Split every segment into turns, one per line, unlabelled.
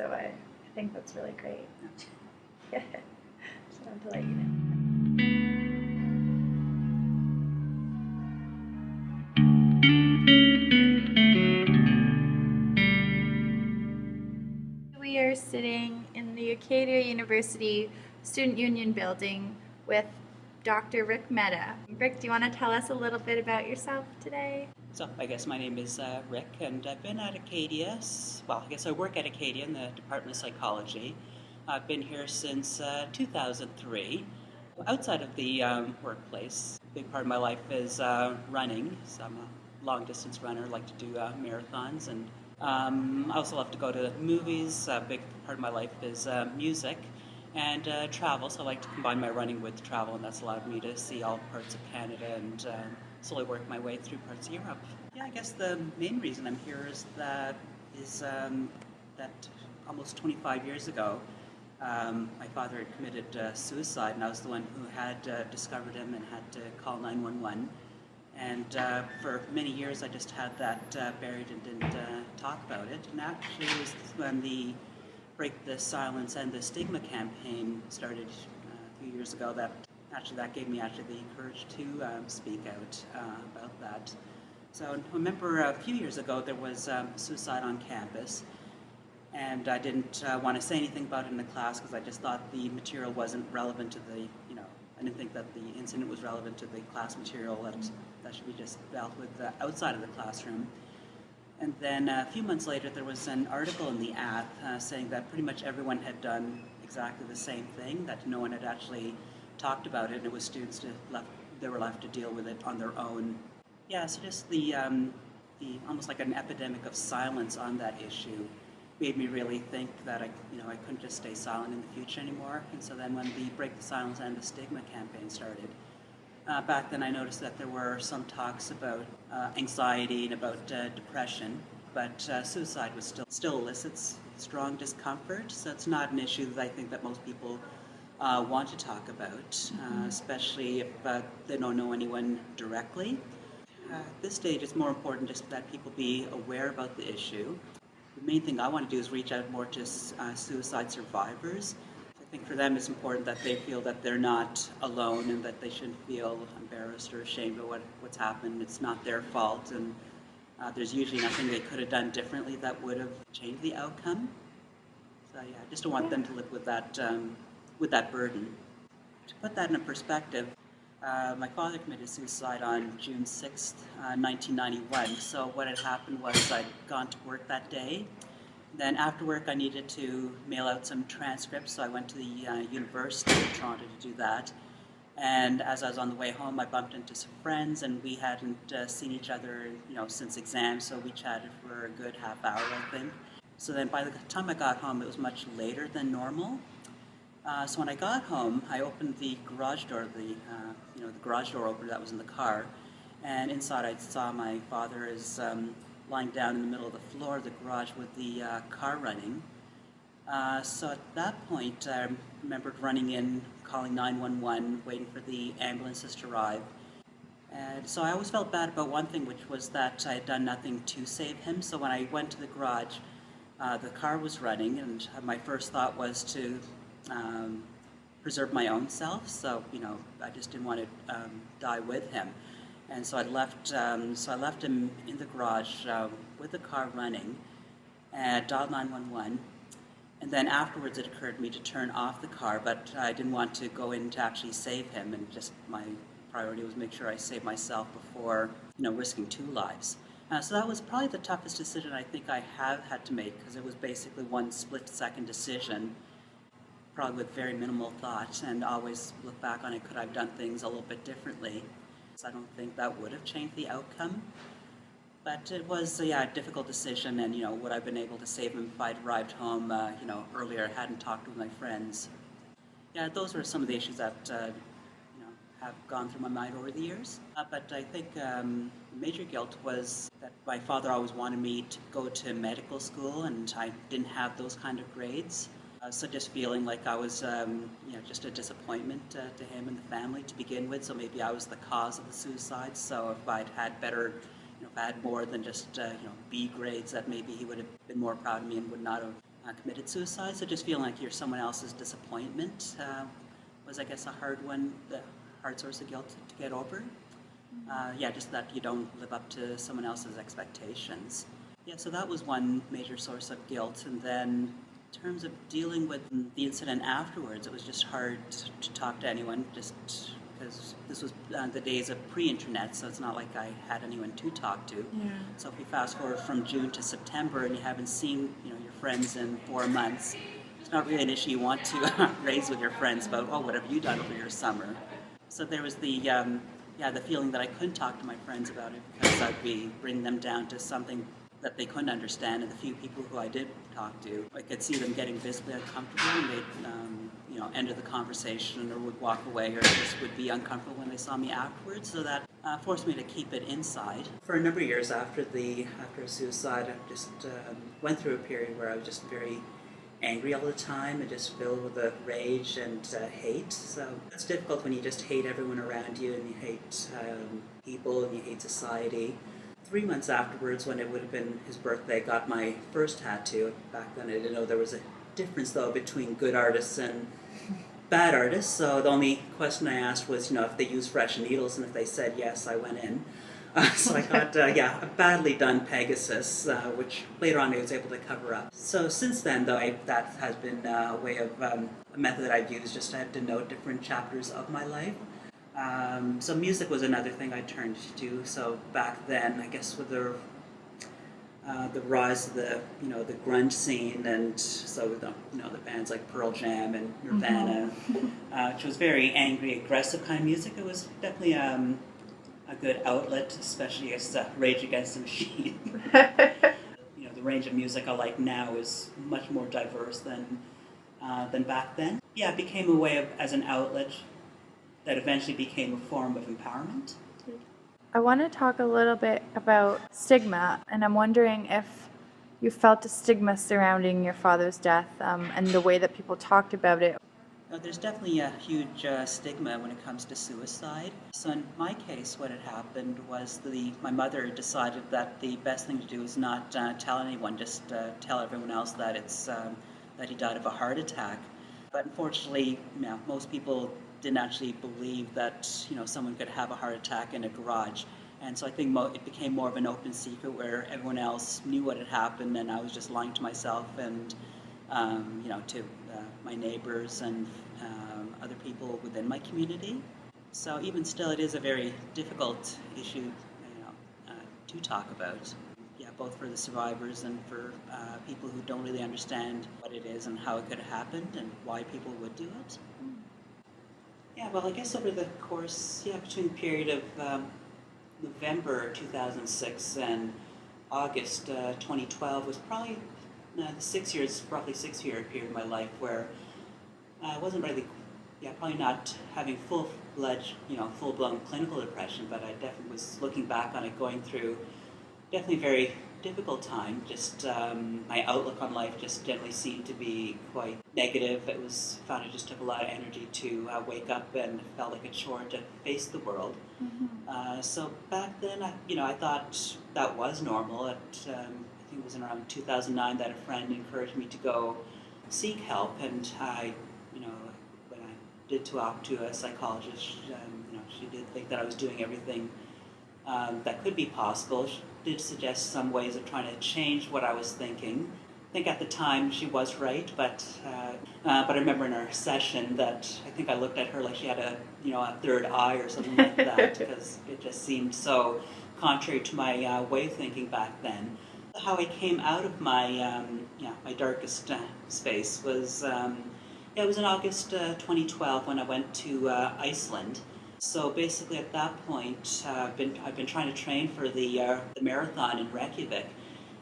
So I think that's really great. Just wanted to let you know. We are sitting in the Acadia University Student Union building with Dr. Rick Mehta. Rick, do you want to tell us a little bit about yourself today?
So I guess my name is Rick, and I've been at Acadia, well, I guess I work at Acadia in the Department of Psychology. I've been here since 2003. Outside of the workplace, a big part of my life is running. So I'm a long-distance runner, like to do marathons, and I also love to go to movies. A big part of my life is music and travel, so I like to combine my running with travel, and that's allowed me to see all parts of Canada and slowly work my way through parts of Europe. Yeah, I guess the main reason I'm here is that almost 25 years ago, my father had committed suicide, and I was the one who had discovered him and had to call 911. And for many years, I just had that buried and didn't talk about it. And actually, it was when the Break the Silence and the Stigma campaign started a few years ago that gave me the courage to speak out about that. So I remember a few years ago there was suicide on campus, and I didn't want to say anything about it in the class because I just thought the material wasn't relevant to the, I didn't think that the incident was relevant to the class material, that should be just dealt with outside of the classroom. And then a few months later there was an article in the Ath saying that pretty much everyone had done exactly the same thing, that no one had actually talked about it, and it was students they were left to deal with it on their own. Yeah, so just the almost like an epidemic of silence on that issue made me really think that I couldn't just stay silent in the future anymore. And so then when the Break the Silence and the Stigma campaign started, back then I noticed that there were some talks about anxiety and about depression, but suicide was still elicits strong discomfort. So it's not an issue that I think that most people want to talk about, especially if they don't know anyone directly. At this stage, it's more important just that people be aware about the issue. The main thing I want to do is reach out more to suicide survivors. I think for them it's important that they feel that they're not alone and that they shouldn't feel embarrassed or ashamed of what's happened. It's not their fault, and there's usually nothing they could have done differently that would have changed the outcome. So yeah, I just don't want them to live with that burden. To put that in a perspective, my father committed suicide on June 6th, 1991. So what had happened was I'd gone to work that day. Then after work I needed to mail out some transcripts, so I went to the University of Toronto to do that. And as I was on the way home, I bumped into some friends, and we hadn't seen each other since exams, so we chatted for a good half hour, I think. So then by the time I got home, it was much later than normal. So when I got home, I opened the garage door, the garage door opener that was in the car, and inside I saw my father is lying down in the middle of the floor of the garage with the car running. So at that point, I remembered running in, calling 911, waiting for the ambulances to arrive. And so I always felt bad about one thing, which was that I had done nothing to save him. So when I went to the garage, the car was running, and my first thought was to preserve my own self. So I just didn't want to die with him, and so I left him in the garage with the car running, and dialed 911. And then afterwards, it occurred to me to turn off the car, but I didn't want to go in to actually save him, and just my priority was make sure I saved myself before risking two lives. So that was probably the toughest decision I think I have had to make, because it was basically one split-second decision, probably with very minimal thought, and always look back on it, could I have done things a little bit differently? So I don't think that would have changed the outcome. But it was a difficult decision, and would I have been able to save him if I'd arrived home earlier, hadn't talked with my friends? Yeah, those were some of the issues that have gone through my mind over the years. But I think major guilt was that my father always wanted me to go to medical school, and I didn't have those kind of grades. So just feeling like I was, just a disappointment to him and the family to begin with. So maybe I was the cause of the suicide. So if I'd had better, if I had more than just, B grades, that maybe he would have been more proud of me and would not have committed suicide. So just feeling like you're someone else's disappointment was, I guess, a hard source of guilt to get over. Yeah, just that you don't live up to someone else's expectations. Yeah, so that was one major source of guilt. And then in terms of dealing with the incident afterwards, it was just hard to talk to anyone, just because this was the days of pre-internet, so it's not like I had anyone to talk to.
Yeah.
So if you fast forward from June to September and you haven't seen your friends in 4 months, it's not really an issue you want to raise with your friends about, oh, what have you done over your summer? So there was the feeling that I couldn't talk to my friends about it because I'd be bringing them down to something that they couldn't understand, and the few people who I did talk to, I could see them getting visibly uncomfortable, and they'd end the conversation or would walk away or just would be uncomfortable when they saw me afterwards. So that forced me to keep it inside. For a number of years after suicide, I just went through a period where I was just very angry all the time and just filled with rage and hate. So it's difficult when you just hate everyone around you and you hate people and you hate society. 3 months afterwards, when it would have been his birthday, I got my first tattoo. Back then I didn't know there was a difference though between good artists and bad artists. So the only question I asked was, if they use fresh needles, and if they said yes, I went in. So I got, a badly done Pegasus, which later on I was able to cover up. So since then, though, that has been a way of, a method that I've used just to denote different chapters of my life. So music was another thing I turned to. So back then, I guess with the rise of the grunge scene, and so the bands like Pearl Jam and Nirvana, which was very angry, aggressive kind of music. It was definitely a good outlet, especially as Rage Against the Machine. The range of music I like now is much more diverse than back then. Yeah, it became a way as an outlet that eventually became a form of empowerment.
I want to talk a little bit about stigma, and I'm wondering if you felt a stigma surrounding your father's death and the way that people talked about it.
There's definitely a huge stigma when it comes to suicide. So in my case, what had happened was my mother decided that the best thing to do is not tell anyone, just tell everyone else that that he died of a heart attack. But unfortunately, most people didn't actually believe that someone could have a heart attack in a garage. And so I think it became more of an open secret where everyone else knew what had happened, and I was just lying to myself and to my neighbors and other people within my community. So even still, it is a very difficult issue to talk about. Yeah, both for the survivors and for people who don't really understand what it is and how it could have happened and why people would do it. Yeah, well, I guess over the course, between the period of November 2006 and August 2012 was probably the roughly 6 year period of my life where I wasn't really, probably not having full-blown clinical depression, but I definitely was looking back on it, going through definitely a very difficult time. Just my outlook on life just generally seemed to be quite negative. Found it just took a lot of energy to wake up, and felt like a chore to face the world. Mm-hmm. So back then, I thought that was normal. I think it was around 2009 that a friend encouraged me to go seek help, and when I did talk to a psychologist, she did think that I was doing everything that could be possible. She did suggest some ways of trying to change what I was thinking. I think at the time she was right, but I remember in our session that I think I looked at her like she had a third eye or something like that, because it just seemed so contrary to my way of thinking back then. How I came out of my my darkest space was it was in August 2012 when I went to Iceland. So basically, at that point, I've been trying to train for the marathon in Reykjavik,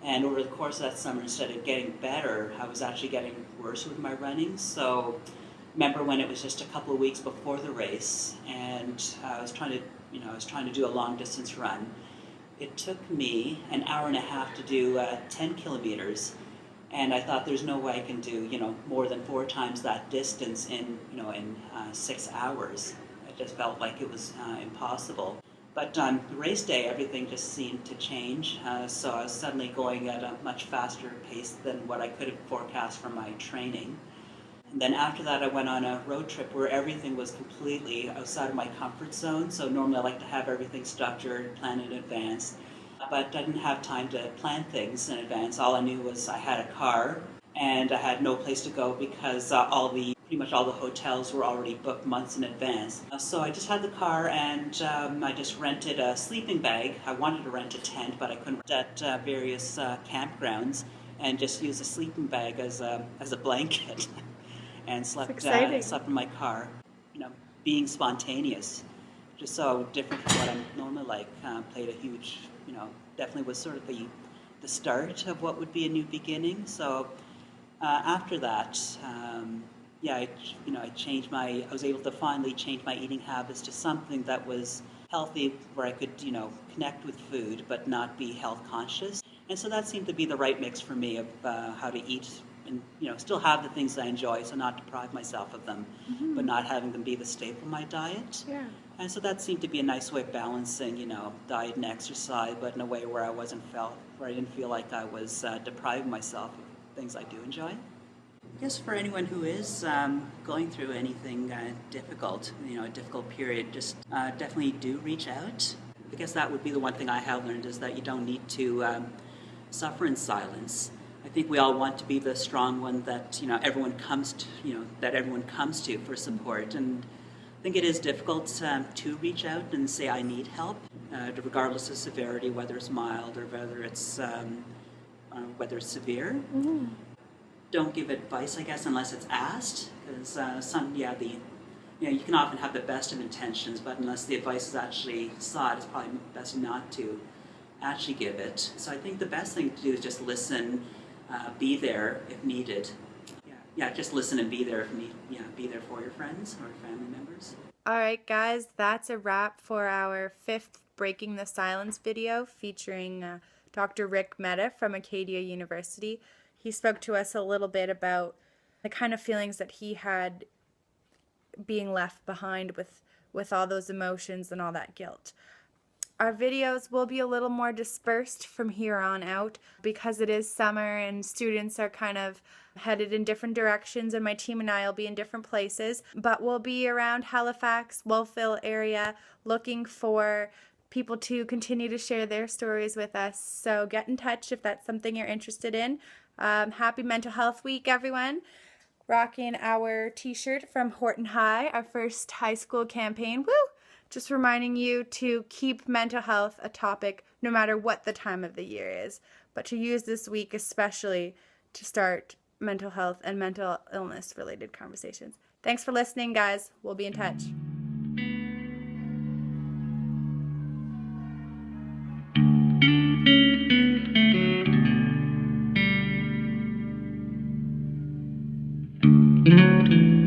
and over the course of that summer, instead of getting better, I was actually getting worse with my running. So, remember when it was just a couple of weeks before the race, and I was trying to do a long distance run. It took me an hour and a half to do 10 kilometers, and I thought there's no way I can do more than 4 times that distance in 6 hours. Just felt like it was impossible. But on race day, everything just seemed to change. So I was suddenly going at a much faster pace than what I could have forecast from my training. And then after that, I went on a road trip where everything was completely outside of my comfort zone. So normally I like to have everything structured, planned in advance. But I didn't have time to plan things in advance. All I knew was I had a car and I had no place to go because pretty much all the hotels were already booked months in advance. So I just had the car and I just rented a sleeping bag. I wanted to rent a tent, but I couldn't at various campgrounds, and just use a sleeping bag as a blanket and slept in my car. You know, being spontaneous, just so different from what I'm normally like, played a huge, definitely was sort of the start of what would be a new beginning. So after that, I was able to finally change my eating habits to something that was healthy, where I could, connect with food but not be health conscious. And so that seemed to be the right mix for me of how to eat and, still have the things I enjoy, so not deprive myself of them, but not having them be the staple of my diet.
Yeah.
And so that seemed to be a nice way of balancing, diet and exercise, but in a way where I didn't feel like I was depriving myself of things I do enjoy. I guess for anyone who is going through anything difficult, a difficult period, just definitely do reach out. I guess that would be the one thing I have learned, is that you don't need to suffer in silence. I think we all want to be the strong one that everyone comes to for support, and I think it is difficult to reach out and say I need help, regardless of severity, whether it's mild or whether it's severe.
Mm-hmm.
Don't give advice, I guess, unless it's asked, because you can often have the best of intentions, but unless the advice is actually sought, it's probably best not to actually give it. So I think the best thing to do is just listen, be there if needed. Just listen and be there if need. Be there for your friends or family members.
All right, guys, that's a wrap for our 5th Breaking the Silence video featuring Dr. Rick Mehta from Acadia University. He spoke to us a little bit about the kind of feelings that he had being left behind with all those emotions and all that guilt. Our videos will be a little more dispersed from here on out because it is summer and students are kind of headed in different directions, and my team and I will be in different places. But we'll be around Halifax, Wolfville area looking for people to continue to share their stories with us. So get in touch if that's something you're interested in. Happy Mental Health Week, everyone. Rocking our t-shirt from Horton High, our first high school campaign. Woo! Just reminding you to keep mental health a topic no matter what the time of the year is, but to use this week especially to start mental health and mental illness related conversations. Thanks for listening, guys. We'll be in touch.
Thank you.